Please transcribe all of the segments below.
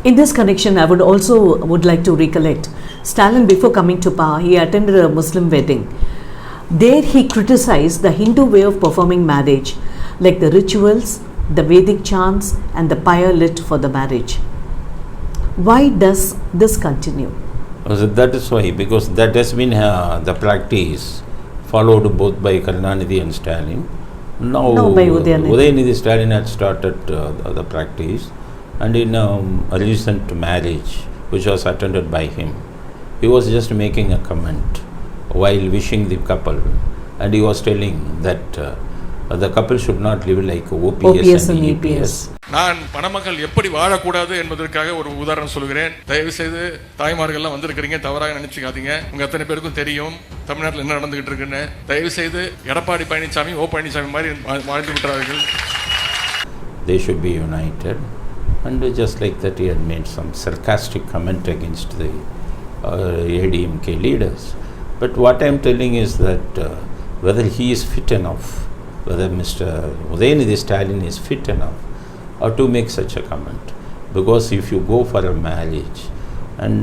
In this connection, I would like to recollect Stalin, before coming to power, he attended a Muslim wedding. There he criticized the Hindu way of performing marriage, like the rituals, the Vedic chants and the pyre lit for the marriage. Why does this continue? That is why, because that has been the practice followed both by Karunanidhi and Stalin. Now by Udhayanidhi. Stalin had started the practice, and in a recent marriage which was attended by him, he was just making a comment while wishing the couple, and he was telling that the couple should not live like OPS and EPS. நான் பணமக்கள் எப்படி வாழக்கூடாது என்பதற்காக ஒரு உதாரணம் சொல்கிறேன். தயவு செய்து தாய்மார்கள்லாம் வந்திருக்கிறீங்க, தவறாக நினைச்சுக்காதீங்க. உங்க அத்தனை பேருக்கும் தெரியும் தமிழ்நாட்டில் என்ன நடந்துகிட்டு இருக்குன்னு. தயவு செய்து எடப்பாடி பழனிசாமி பழனிசாமி மாதிரி வாழ்ந்து விட்டார்கள். They should be united, and just like that he had made some sarcastic comment against the DMK leaders. But what I am telling is that whether he is fit enough, whether Mr. Udhayanidhi Stalin is fit enough to make such a comment. Because if you go for a marriage and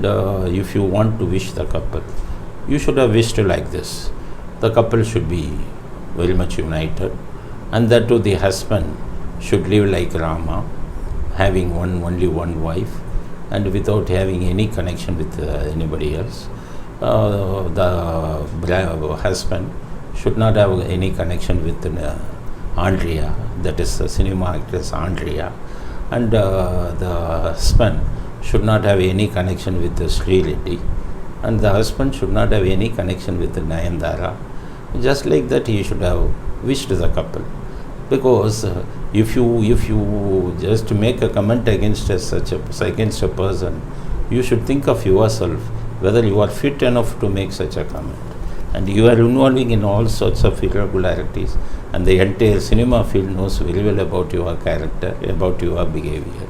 if you want to wish the couple, you should have wished like this. The couple should be very much united, and that too the husband should live like Rama, having only one wife and without having any connection with anybody else. The husband should not have any connection with Andrea, that is the cinema actress Andrea, and the husband should not have any connection with Sri Reddy, and the husband should not have any connection with Nayandara. Just like that he should have wished the couple. Because if you just make a comment against a person, you should think of yourself whether you are fit enough to make such a comment. And you are involving in all sorts of irregularities, and the entire cinema field knows very well about your character, about your behavior.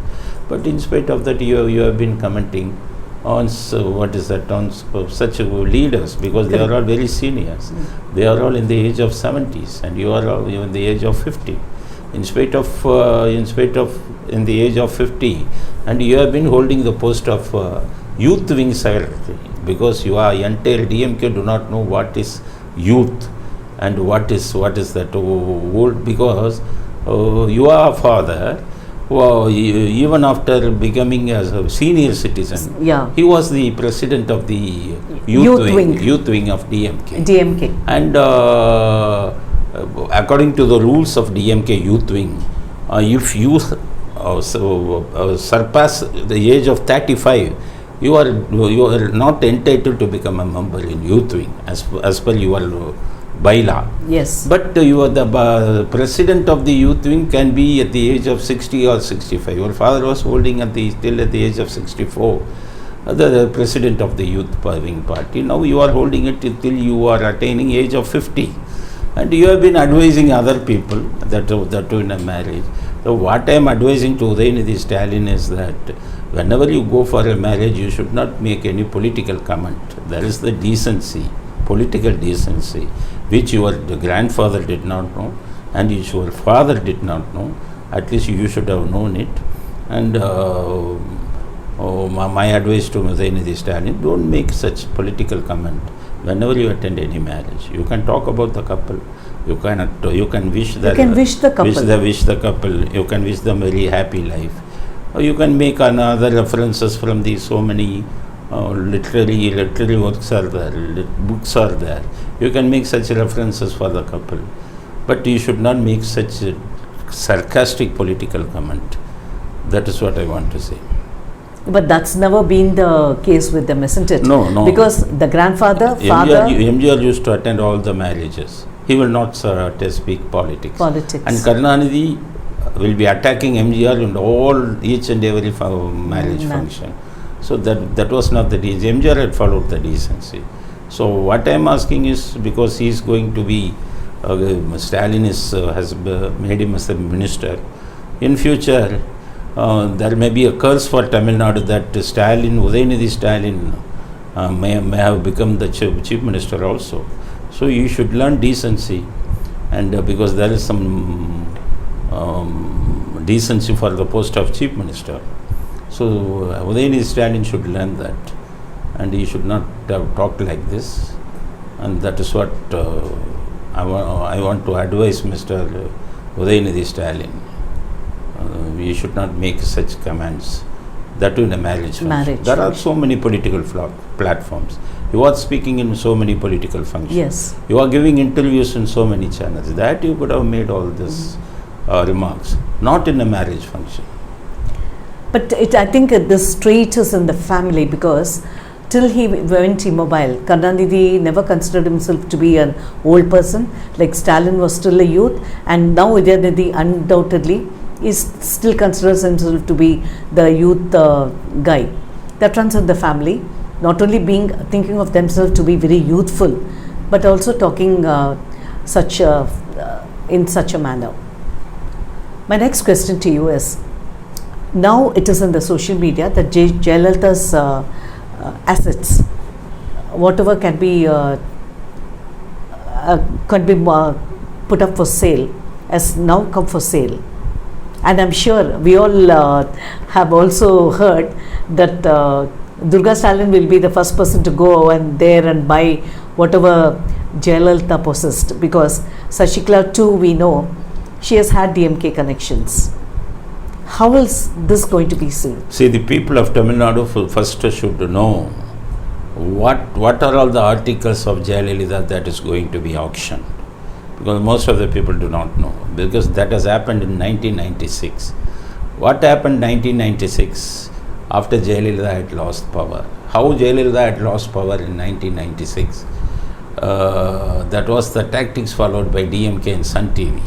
But in spite of that, you have been commenting on on such leaders, because they are all very seniors. They are all in the age of 70s, and you are all in the age of 50. In the age of 50, and you have been holding the post of youth wing secretary, because you are entire DMK do not know what is youth and what is that old, because your father, even after becoming a senior citizen, he was the president of the youth wing of DMK. And according to the rules of DMK youth wing, if you surpass the age of 35, you are not entitled to become a member in youth wing as per your bylaw. Yes. But you are the president of the youth wing can be at the age of 60 or 65. Your father was holding till at the age of 64. The president of the youth wing party. Now you are holding it till you are attaining age of 50. And you have been advising other people that in a marriage. So what I am advising to Udhayanidhi Stalin is that whenever you go for a marriage, you should not make any political comment. There is the decency, political decency, which your grandfather did not know, and which your father did not know. At least you should have known it. And my advice to Udhayanidhi Stalin: don't make such political comment. Whenever you attend any marriage, you can talk about the couple. You can wish the couple. You can wish them very happy life. Or you can make another references from so many literary works are there, books are there. You can make such references for the couple, but you should not make such a sarcastic political comment. That is what I want to say. But that's never been the case with them, isn't it? No. Because the father... MGR used to attend all the marriages. He will not speak politics. And Karunanidhi will be attacking MGR in each and every marriage function. So that was not the decency. MGR had followed the decency. So what I am asking is, because he is going to be, Stalin has made him as a minister. In future, there may be a curse for Tamil Nadu that Udhayanidhi Stalin may have become the chief minister also. So you should learn decency, and because there is some decency for the post of chief minister. So Udhayanidhi Stalin should learn that, and he should not have talked like this. And that is what I want to advise Mr. Udhayanidhi Stalin. We should not make such commands. That too in a marriage function. There are so many political platforms. You are speaking in so many political functions. Yes. You are giving interviews in so many channels. That you could have made all this remarks, not in a marriage function. But I think this trait is in the family, because till he went immobile, Karunanidhi never considered himself to be an old person. Like Stalin was still a youth, and now Udhayanidhi undoubtedly still considers himself to be the youth guy. That runs in the family. Not only thinking of themselves to be very youthful, but also talking in such a manner. My next question to you is, now it is in the social media that Jayalalitha's assets, whatever can be put up for sale, has now come for sale. And I'm sure we all have also heard that Durga Stalin will be the first person to go there and buy whatever Jayalalitha possessed, because Sashikala too, we know, she has had DMK connections. How is this going to be seen? See, the people of Tamil Nadu first should know what are all the articles of Jayalalitha that is going to be auctioned. Because most of the people do not know, because that has happened in 1996. What happened in 1996 after Jayalalitha had lost power? How Jayalalitha had lost power in 1996? That was the tactics followed by DMK and Sun TV.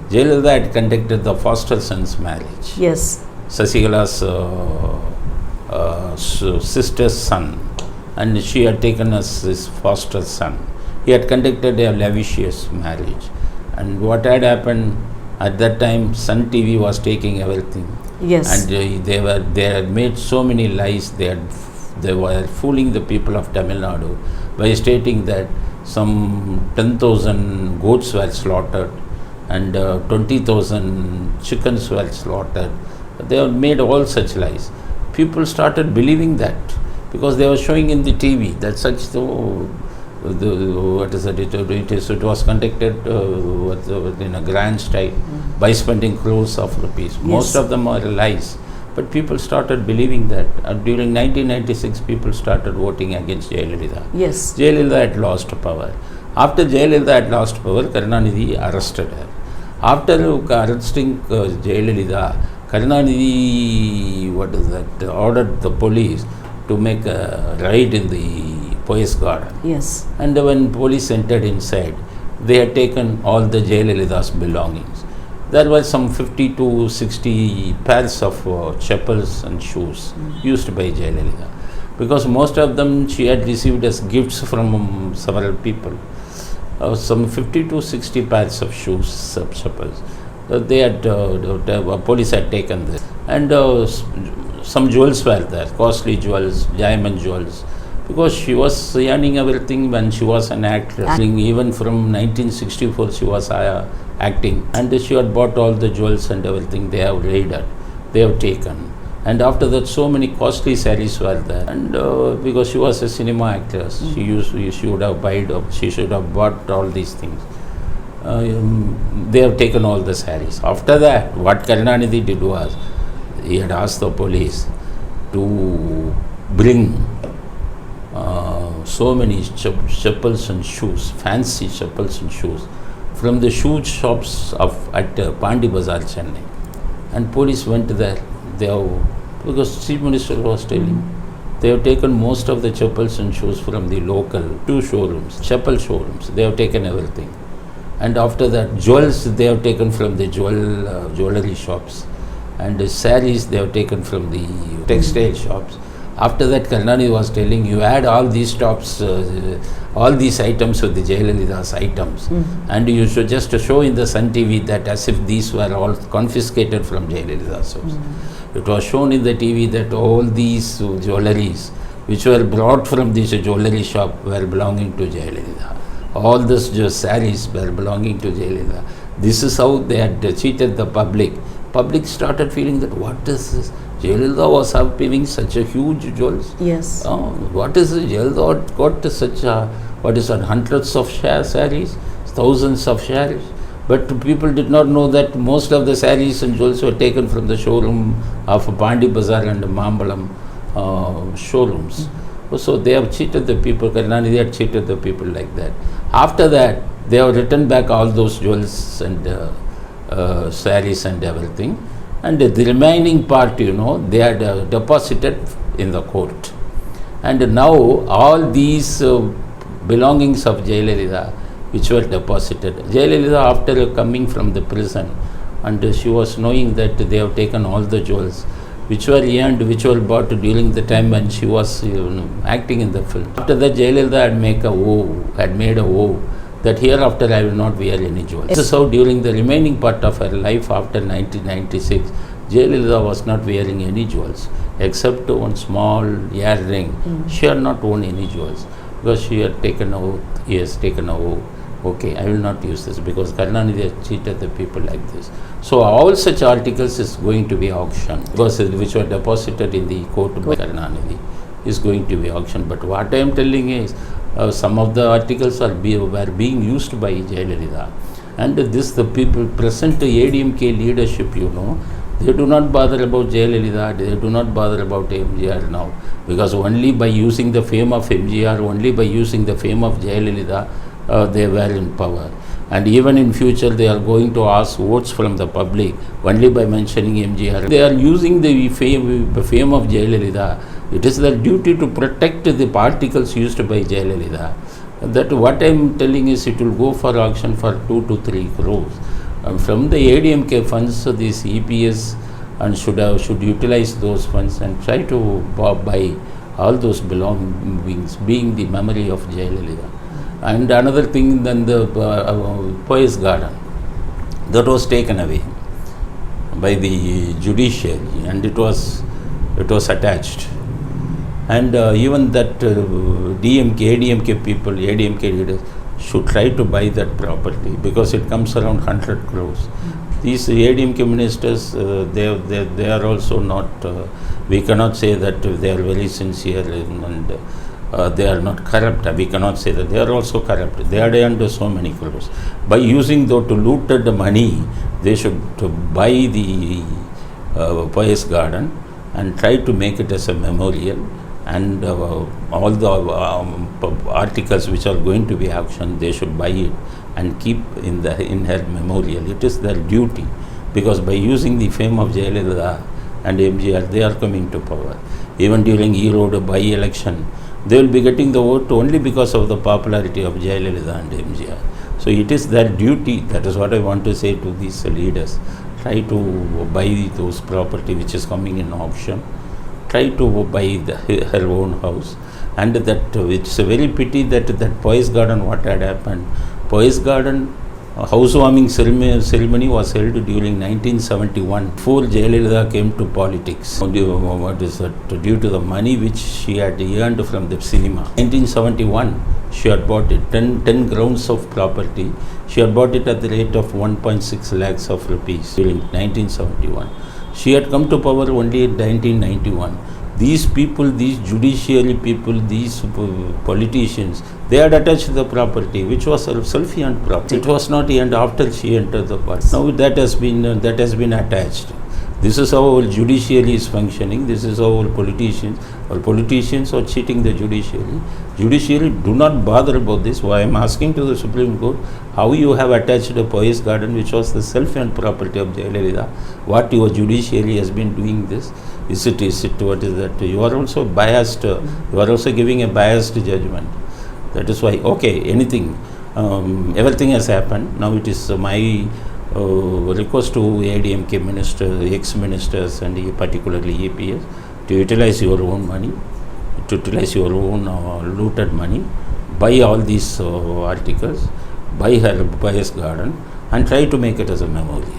Jayalalitha had conducted the foster son's marriage. Yes. Sasikala's sister's son, and she had taken as his foster son. He had conducted a lavish marriage, and what had happened at that time, Sun TV was taking everything. Yes. And they had made so many lies. They were fooling the people of Tamil Nadu by stating that some 10,000 goats were slaughtered and 20,000 chickens were slaughtered. They have made all such lies. People started believing that, because they were showing in the TV that such it was conducted in a grand style by spending crores of rupees. Yes. Most of them are lies, but people started believing that. During 1996, people started voting against Jayalalitha. Yes. Jayalalitha had lost power. After Jayalalitha had lost power, Karunanidhi arrested her. After arresting Jayalalitha, Karunanidhi ordered the police to make a raid in the Poise Garden. Yes. And when police entered inside, they had taken all the Jayalalitha's belongings. There were some 50 to 60 pairs of chappals and shoes used by Jayalalitha, because most of them she had received as gifts from several people. Some 50 to 60 pairs of shoes, chappals. Police had taken this. And some jewels were there, costly jewels, diamond jewels, because she was earning everything when she was an actress. Even from 1964 she was acting, and she had bought all the jewels and everything. They have raided, they have taken. And after that, so many costly sarees were there. And because she was a cinema actress, she should have bought all these things. They have taken all the sarees. After that, what Karunanidhi did was, he had asked the police to bring so many chappals and shoes, fancy chappals and shoes, from the shoe shops at Pandi Bazaar, Chennai. And police went there. Because Chief Minister was telling, they have taken most of the chappals and shoes from the local two showrooms, chappal showrooms. They have taken everything. And after that, jewels they have taken from the jewelry shops. And the sarees they have taken from the textile shops. After that, Karunanidhi was telling, you add all these tops, all these items with the Jayalalitha's items, and you should just show in the Sun TV that as if these were all confiscated from Jayalalitha's house. It was shown in the TV that all these jewelleries which were brought from this jewellery shop were belonging to Jayalalitha. All these sarees were belonging to Jayalalitha. This is how they had cheated the public. Public started feeling that what is this? Jayalalitha was having such a huge jewels. Yes. What is it? Jayalalitha got such a, what is that, hundreds of sarees, thousands of sarees. But people did not know that most of the sarees and jewels were taken from the showroom of Pandi Bazaar and Mambalam showrooms. So they have cheated the people. Karunanidhi had cheated the people like that. After that, they have returned back all those jewels and sarees and everything. And the remaining part, they had deposited in the court. And now all these belongings of Jayalalitha, which were deposited. Jayalalitha, after coming from the prison, and she was knowing that they have taken all the jewels, which were earned, which were bought during the time when she was acting in the film. After that, Jayalalitha had made a vow that hereafter I will not wear any jewels. This is how during the remaining part of her life after 1996, Jayalalitha was not wearing any jewels except one small earring. She had not worn any jewels because she had taken an oath. He has taken an oath. Okay, I will not use this because Karunanidhi has cheated the people like this. So all such articles is going to be auctioned because which were deposited in the court by Karunanidhi is going to be auctioned. But what I am telling is some of the articles were being used by Jayalalitha, and the people present ADMK leadership, they do not bother about Jayalalitha, they do not bother about MGR now, because only by using the fame of MGR, only by using the fame of Jayalalitha, they were in power. And even in future, they are going to ask votes from the public only by mentioning MGR. They are using the fame of Jayalalitha. It is their duty to protect the particles used by Jayalalitha. That what I am telling is it will go for auction for 2 to 3 crores. From the ADMK funds, this EPS and should utilize those funds and try to buy all those belongings, being the memory of Jayalalitha. And another thing, then the Poise Garden, that was taken away by the judiciary, and it was attached. And even that ADMK people, ADMK leaders should try to buy that property because it comes around 100 crores. These ADMK ministers, they are also not, we cannot say that they are very sincere and they are not corrupt. We cannot say that. They are also corrupt. They are earned so many crores. By using to looted money, they should buy the Poise Garden and try to make it as a memorial. And all the articles which are going to be auctioned, they should buy it and keep in her memorial. It is their duty, because by using the fame of Jayalalitha and MGR, they are coming to power. Even during Erode by-election, they will be getting the vote only because of the popularity of Jayalalitha and MGR. So it is their duty. That is what I want to say to these leaders. Try to buy those property which is coming in auction. Try to buy her own house. And that it's a very pity that Poise Garden, what had happened. Poise Garden housewarming ceremony was held during 1971, before Jayalalitha came to politics. What is that? Due to the money which she had earned from the cinema. 1971, she had bought it, 10 grounds of property. She had bought it at the rate of 1.6 lakhs of rupees during 1971. She had come to power only in 1991. These people, these judiciary people, these politicians, they had attached the property, which was self-earned property. It was not earned after she entered the party. Now that has been attached. This is how our judiciary is functioning. This is how our politicians are cheating the judiciary. Judiciary do not bother about this. Why I am asking to the Supreme Court, how you have attached a Poise Garden, which was the self-earned property of Jayalalitha. What your judiciary has been doing this? Is it what is that? You are also biased. You are also giving a biased judgment. That is why, okay, anything, everything has happened. Now it is my request to ADMK ministers, ex-ministers, and particularly EPS, to utilize your own money, to utilize your own looted money, buy all these articles, buy her Poise Garden, and try to make it as a memorial.